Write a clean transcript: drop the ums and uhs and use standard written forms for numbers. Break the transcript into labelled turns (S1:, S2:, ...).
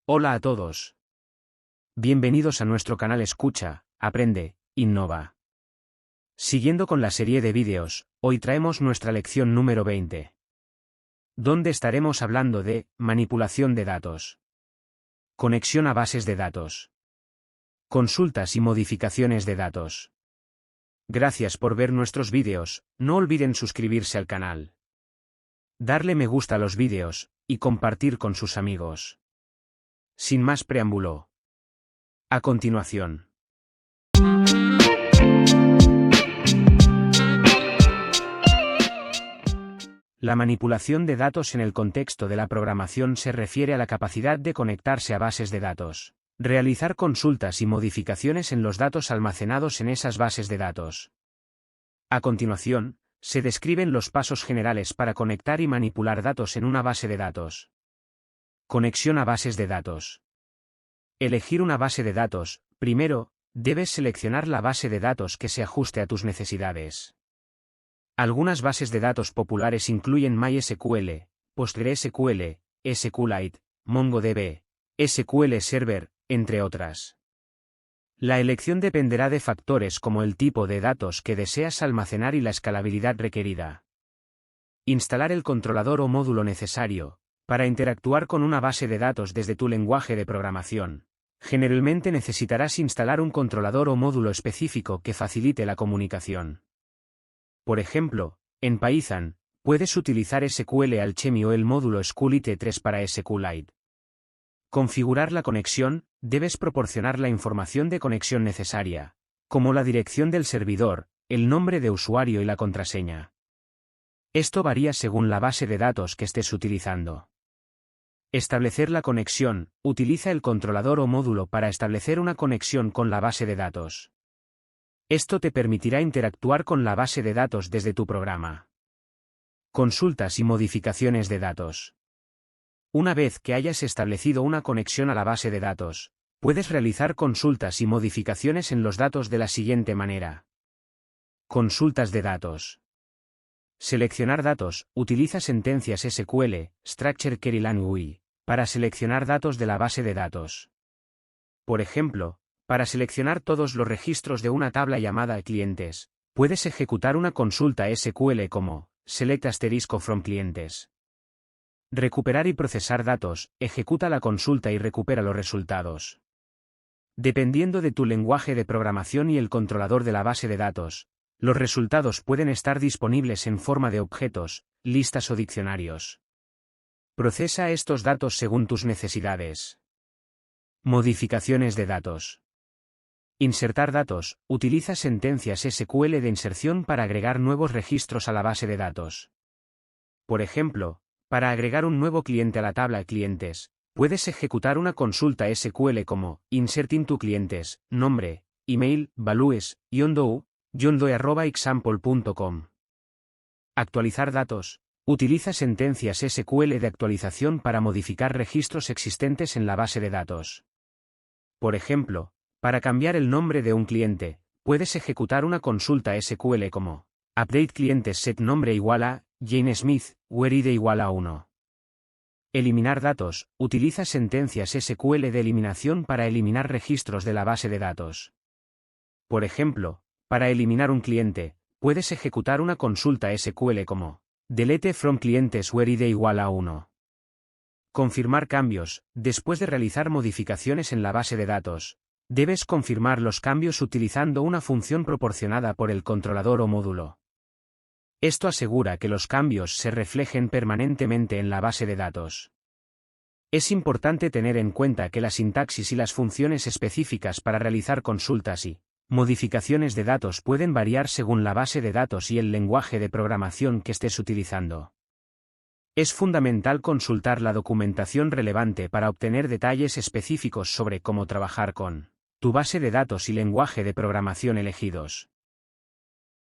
S1: Hola a todos. Bienvenidos a nuestro canal Escucha, Aprende, Innova. Siguiendo con la serie de vídeos, hoy traemos nuestra lección número 20, donde estaremos hablando de manipulación de datos, conexión a bases de datos, consultas y modificaciones de datos. Gracias por ver nuestros vídeos, no olviden suscribirse al canal, darle me gusta a los vídeos, y compartir con sus amigos. Sin más preámbulo. A continuación. La manipulación de datos en el contexto de la programación se refiere a la capacidad de conectarse a bases de datos, realizar consultas y modificaciones en los datos almacenados en esas bases de datos. A continuación, se describen los pasos generales para conectar y manipular datos en una base de datos. Conexión a bases de datos. Elegir una base de datos. Primero, debes seleccionar la base de datos que se ajuste a tus necesidades. Algunas bases de datos populares incluyen MySQL, PostgreSQL, SQLite, MongoDB, SQL Server, entre otras. La elección dependerá de factores como el tipo de datos que deseas almacenar y la escalabilidad requerida. Instalar el controlador o módulo necesario para interactuar con una base de datos desde tu lenguaje de programación. Generalmente necesitarás instalar un controlador o módulo específico que facilite la comunicación. Por ejemplo, en Python, puedes utilizar SQL Alchemy o el módulo SQLite 3 para SQLite. Configurar la conexión. Debes proporcionar la información de conexión necesaria, como la dirección del servidor, el nombre de usuario y la contraseña. Esto varía según la base de datos que estés utilizando. Establecer la conexión. Utiliza el controlador o módulo para establecer una conexión con la base de datos. Esto te permitirá interactuar con la base de datos desde tu programa. Consultas y modificaciones de datos. Una vez que hayas establecido una conexión a la base de datos, puedes realizar consultas y modificaciones en los datos de la siguiente manera. Consultas de datos. Seleccionar datos. Utiliza sentencias SQL, Structured Query Language, para seleccionar datos de la base de datos. Por ejemplo, para seleccionar todos los registros de una tabla llamada clientes, puedes ejecutar una consulta SQL como select * from clientes. Recuperar y procesar datos. Ejecuta la consulta y recupera los resultados. Dependiendo de tu lenguaje de programación y el controlador de la base de datos, los resultados pueden estar disponibles en forma de objetos, listas o diccionarios. Procesa estos datos según tus necesidades. Modificaciones de datos. Insertar datos. Utiliza sentencias SQL de inserción para agregar nuevos registros a la base de datos. Por ejemplo, para agregar un nuevo cliente a la tabla clientes, puedes ejecutar una consulta SQL como insert into clientes, nombre, email, values, @example.com. Actualizar datos. Utiliza sentencias SQL de actualización para modificar registros existentes en la base de datos. Por ejemplo, para cambiar el nombre de un cliente, puedes ejecutar una consulta SQL como update clientes set nombre igual a Jane Smith, where id igual a 1. Eliminar datos. Utiliza sentencias SQL de eliminación para eliminar registros de la base de datos. Por ejemplo, para eliminar un cliente, puedes ejecutar una consulta SQL como delete from clientes where id igual a 1. Confirmar cambios. Después de realizar modificaciones en la base de datos, debes confirmar los cambios utilizando una función proporcionada por el controlador o módulo. Esto asegura que los cambios se reflejen permanentemente en la base de datos. Es importante tener en cuenta que la sintaxis y las funciones específicas para realizar consultas y modificaciones de datos pueden variar según la base de datos y el lenguaje de programación que estés utilizando. Es fundamental consultar la documentación relevante para obtener detalles específicos sobre cómo trabajar con tu base de datos y lenguaje de programación elegidos.